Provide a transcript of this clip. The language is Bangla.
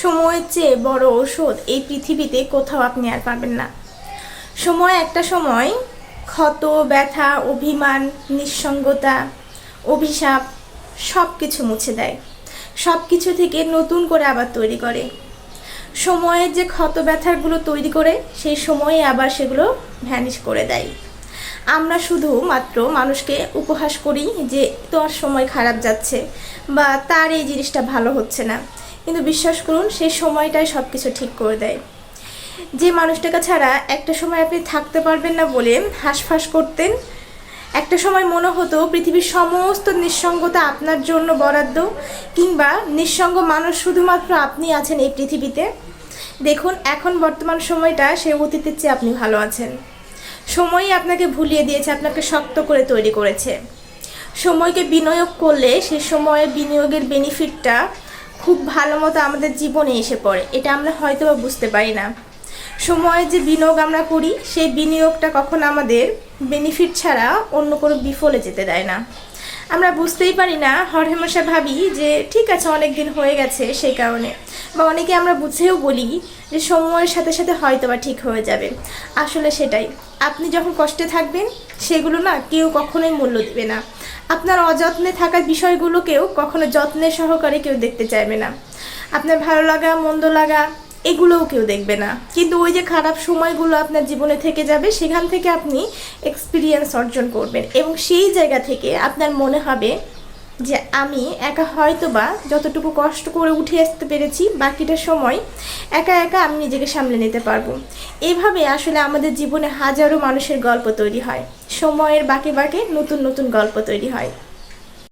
সময়ের চেয়ে বড় ঔষধ এই পৃথিবীতে কোথাও আপনি আর পাবেন না। সময় একটা সময় ক্ষত, ব্যথা, অভিমান, নিঃসঙ্গতা, অভিশাপ সব কিছু মুছে দেয়, সব কিছু থেকে নতুন করে আবার তৈরি করে। সময়ের যে ক্ষত ব্যথাগুলো তৈরি করে সেই সময়ে আবার সেগুলো ভ্যানিশ করে দেয়। আমরা শুধু মাত্র মানুষকে উপহাস করি যে তোর সময় খারাপ যাচ্ছে বা তার এই জিনিসটা ভালো হচ্ছে না, কিন্তু বিশ্বাস করুন সেই সময়টাই সব কিছু ঠিক করে দেয়। যে মানুষটাকে ছাড়া একটা সময় আপনি থাকতে পারবেন না বলে হাঁসফাঁস করতেন, একটা সময় মনে হতো পৃথিবীর সমস্ত নিঃসঙ্গতা আপনার জন্য বরাদ্দ, কিংবা নিঃসঙ্গ মানুষ শুধুমাত্র আপনি আছেন এই পৃথিবীতে। দেখুন এখন বর্তমান সময়টা সে অতীতের চেয়ে আপনি ভালো আছেন। সময়ই আপনাকে ভুলিয়ে দিয়েছে, আপনাকে শক্ত করে তৈরি করেছে। সময়কে বিনিয়োগ করলে সে সময়ের বিনিয়োগের বেনিফিটটা খুব ভালো মতো আমাদের জীবনে এসে পড়ে, এটা আমরা হয়তো বা বুঝতে পারি না। সময়ের যে বিনিয়োগ আমরা করি সেই বিনিয়োগটা কখনো আমাদের বেনিফিট ছাড়া অন্য কোনো বিফলে যেতে দেয় না। আমরা বুঝতেই পারি না, হরহামেশা ভাবি যে ঠিক আছে অনেক দিন হয়ে গেছে সেই কারণে, বা অনেকে আমরা বুঝেও বলি যে সময়ের সাথে সাথে হয়তো বা ঠিক হয়ে যাবে। আসলে সেটাই, আপনি যখন কষ্টে থাকবেন সেগুলো না কেউ কখনোই মূল্য দেবে না। আপনার অযত্নে থাকা বিষয়গুলোকেও কখনো যত্নের সহকারে কেউ দেখতে চাইবে না। আপনার ভালো লাগা মন্দ লাগা এগুলোও কেউ দেখবে না, কিন্তু ওই যে খারাপ সময়গুলো আপনার জীবনে থেকে যাবে, সেখান থেকে আপনি এক্সপিরিয়েন্স অর্জন করবেন এবং সেই জায়গা থেকে আপনার মনে হবে যে আমি একা হয়তো বা যতটুকু কষ্ট করে উঠে আসতে পেরেছি বাকিটা সময় একা একা আমি নিজেকে সামলে নিতে পারবো। এইভাবে আসলে আমাদের জীবনে হাজারো মানুষের গল্প তৈরি হয়, সময়ের বাঁকে বাঁকে নতুন নতুন গল্প তৈরি হয়।